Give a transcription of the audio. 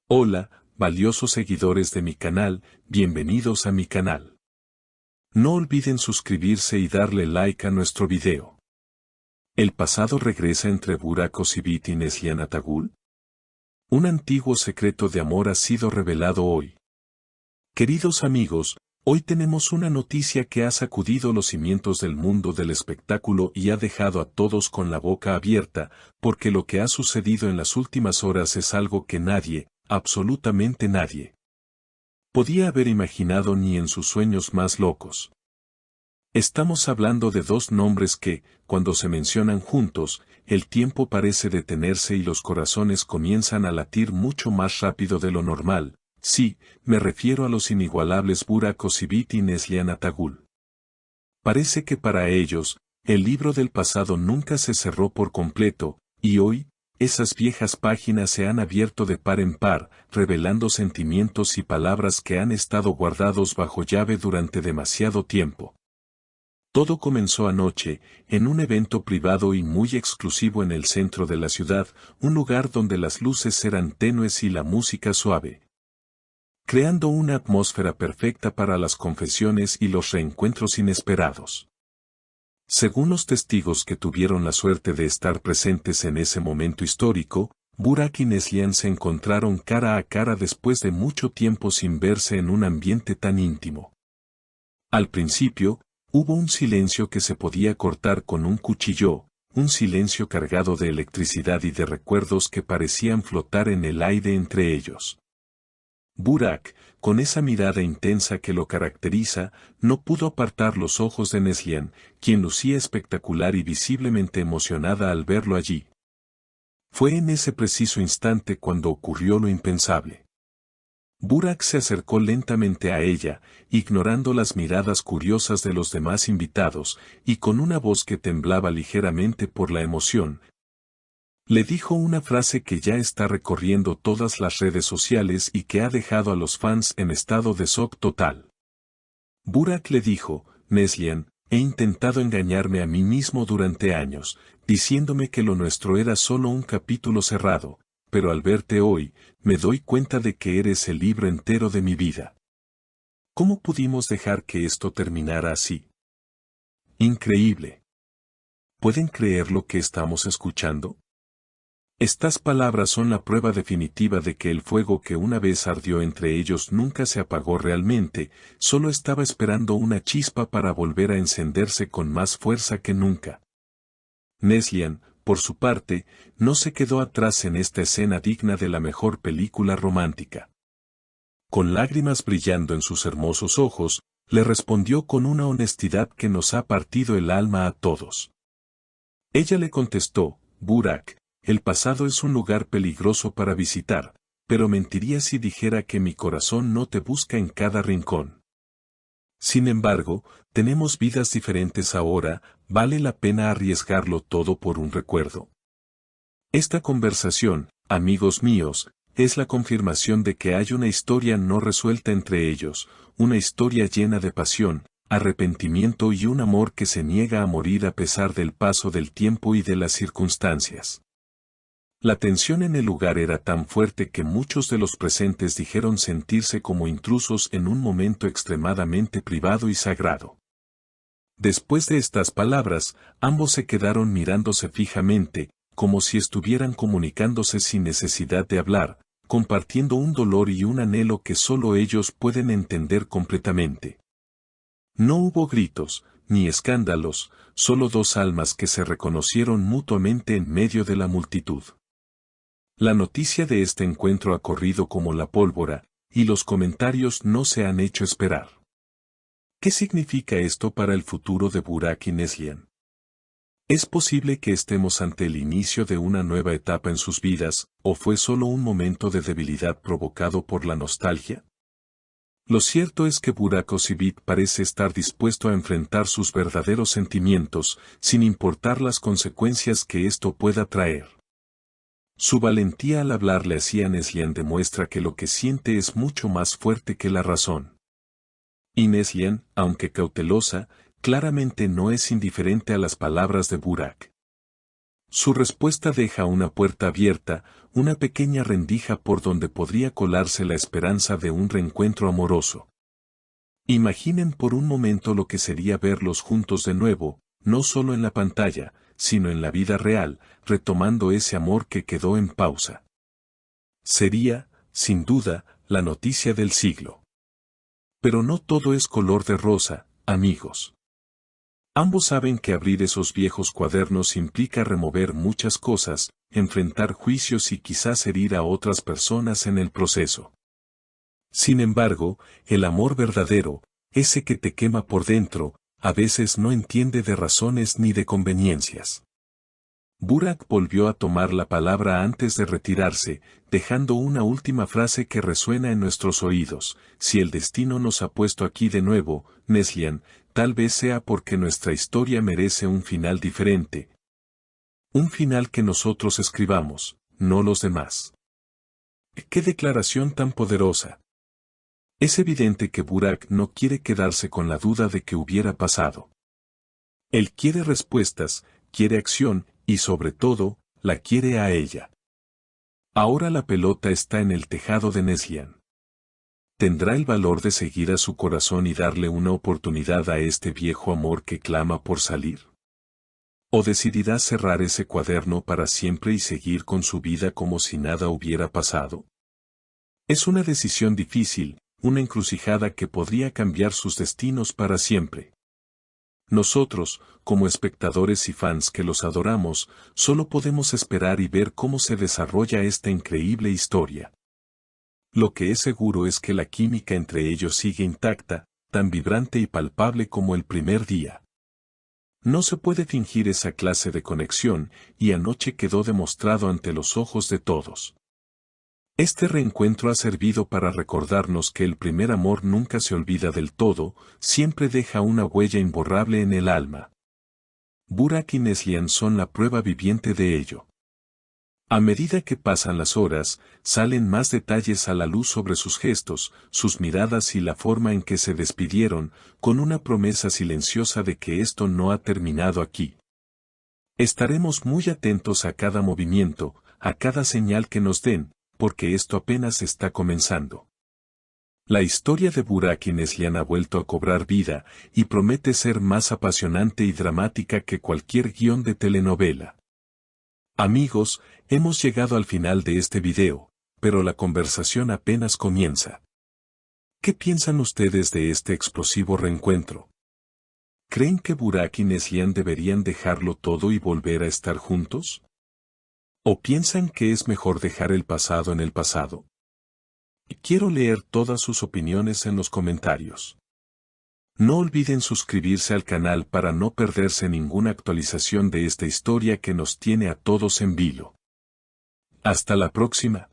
Hola, valiosos seguidores de mi canal, bienvenidos a mi canal. No olviden suscribirse y darle like a nuestro video. ¿El pasado regresa entre Burak Özçivit y Neslihan Atagül? Un antiguo secreto de amor ha sido revelado hoy. Queridos amigos, hoy tenemos una noticia que ha sacudido los cimientos del mundo del espectáculo y ha dejado a todos con la boca abierta, porque lo que ha sucedido en las últimas horas es algo que nadie, absolutamente nadie, podía haber imaginado ni en sus sueños más locos. Estamos hablando de dos nombres que, cuando se mencionan juntos, el tiempo parece detenerse y los corazones comienzan a latir mucho más rápido de lo normal. Sí, me refiero a los inigualables Burak Özçivit y Neslihan Atagül. Parece que para ellos, el libro del pasado nunca se cerró por completo, y hoy, esas viejas páginas se han abierto de par en par, revelando sentimientos y palabras que han estado guardados bajo llave durante demasiado tiempo. Todo comenzó anoche, en un evento privado y muy exclusivo en el centro de la ciudad, un lugar donde las luces eran tenues y la música suave, creando una atmósfera perfecta para las confesiones y los reencuentros inesperados. Según los testigos que tuvieron la suerte de estar presentes en ese momento histórico, Burak y Neslihan se encontraron cara a cara después de mucho tiempo sin verse en un ambiente tan íntimo. Al principio, hubo un silencio que se podía cortar con un cuchillo, un silencio cargado de electricidad y de recuerdos que parecían flotar en el aire entre ellos. Burak, con esa mirada intensa que lo caracteriza, no pudo apartar los ojos de Neslihan, quien lucía espectacular y visiblemente emocionada al verlo allí. Fue en ese preciso instante cuando ocurrió lo impensable. Burak se acercó lentamente a ella, ignorando las miradas curiosas de los demás invitados, y con una voz que temblaba ligeramente por la emoción, le dijo una frase que ya está recorriendo todas las redes sociales y que ha dejado a los fans en estado de shock total. Burak le dijo: Neslihan, he intentado engañarme a mí mismo durante años, diciéndome que lo nuestro era solo un capítulo cerrado, pero al verte hoy, me doy cuenta de que eres el libro entero de mi vida. ¿Cómo pudimos dejar que esto terminara así? Increíble. ¿Pueden creer lo que estamos escuchando? Estas palabras son la prueba definitiva de que el fuego que una vez ardió entre ellos nunca se apagó realmente, solo estaba esperando una chispa para volver a encenderse con más fuerza que nunca. Neslihan, por su parte, no se quedó atrás en esta escena digna de la mejor película romántica. Con lágrimas brillando en sus hermosos ojos, le respondió con una honestidad que nos ha partido el alma a todos. Ella le contestó: Burak, el pasado es un lugar peligroso para visitar, pero mentiría si dijera que mi corazón no te busca en cada rincón. Sin embargo, tenemos vidas diferentes ahora, ¿vale la pena arriesgarlo todo por un recuerdo? Esta conversación, amigos míos, es la confirmación de que hay una historia no resuelta entre ellos, una historia llena de pasión, arrepentimiento y un amor que se niega a morir a pesar del paso del tiempo y de las circunstancias. La tensión en el lugar era tan fuerte que muchos de los presentes dijeron sentirse como intrusos en un momento extremadamente privado y sagrado. Después de estas palabras, ambos se quedaron mirándose fijamente, como si estuvieran comunicándose sin necesidad de hablar, compartiendo un dolor y un anhelo que solo ellos pueden entender completamente. No hubo gritos, ni escándalos, solo dos almas que se reconocieron mutuamente en medio de la multitud. La noticia de este encuentro ha corrido como la pólvora, y los comentarios no se han hecho esperar. ¿Qué significa esto para el futuro de Burak y Neslihan? ¿Es posible que estemos ante el inicio de una nueva etapa en sus vidas, o fue solo un momento de debilidad provocado por la nostalgia? Lo cierto es que Burak Özçivit parece estar dispuesto a enfrentar sus verdaderos sentimientos, sin importar las consecuencias que esto pueda traer. Su valentía al hablarle así a Neslihan demuestra que lo que siente es mucho más fuerte que la razón. Y Neslihan, aunque cautelosa, claramente no es indiferente a las palabras de Burak. Su respuesta deja una puerta abierta, una pequeña rendija por donde podría colarse la esperanza de un reencuentro amoroso. Imaginen por un momento lo que sería verlos juntos de nuevo, no solo en la pantalla, sino en la vida real, retomando ese amor que quedó en pausa. Sería, sin duda, la noticia del siglo. Pero no todo es color de rosa, amigos. Ambos saben que abrir esos viejos cuadernos implica remover muchas cosas, enfrentar juicios y quizás herir a otras personas en el proceso. Sin embargo, el amor verdadero, ese que te quema por dentro, a veces no entiende de razones ni de conveniencias. Burak volvió a tomar la palabra antes de retirarse, dejando una última frase que resuena en nuestros oídos: si el destino nos ha puesto aquí de nuevo, Neslihan, tal vez sea porque nuestra historia merece un final diferente. Un final que nosotros escribamos, no los demás. ¡Qué declaración tan poderosa! Es evidente que Burak no quiere quedarse con la duda de qué hubiera pasado. Él quiere respuestas, quiere acción, y sobre todo, la quiere a ella. Ahora la pelota está en el tejado de Neslihan. ¿Tendrá el valor de seguir a su corazón y darle una oportunidad a este viejo amor que clama por salir? ¿O decidirá cerrar ese cuaderno para siempre y seguir con su vida como si nada hubiera pasado? Es una decisión difícil, una encrucijada que podría cambiar sus destinos para siempre. Nosotros, como espectadores y fans que los adoramos, solo podemos esperar y ver cómo se desarrolla esta increíble historia. Lo que es seguro es que la química entre ellos sigue intacta, tan vibrante y palpable como el primer día. No se puede fingir esa clase de conexión, y anoche quedó demostrado ante los ojos de todos. Este reencuentro ha servido para recordarnos que el primer amor nunca se olvida del todo, siempre deja una huella imborrable en el alma. Burak y Neslihan son la prueba viviente de ello. A medida que pasan las horas, salen más detalles a la luz sobre sus gestos, sus miradas y la forma en que se despidieron, con una promesa silenciosa de que esto no ha terminado aquí. Estaremos muy atentos a cada movimiento, a cada señal que nos den, porque esto apenas está comenzando. La historia de Burak y Neslihan ha vuelto a cobrar vida, y promete ser más apasionante y dramática que cualquier guión de telenovela. Amigos, hemos llegado al final de este video, pero la conversación apenas comienza. ¿Qué piensan ustedes de este explosivo reencuentro? ¿Creen que Burak y Neslihan deberían dejarlo todo y volver a estar juntos? ¿O piensan que es mejor dejar el pasado en el pasado? Quiero leer todas sus opiniones en los comentarios. No olviden suscribirse al canal para no perderse ninguna actualización de esta historia que nos tiene a todos en vilo. Hasta la próxima.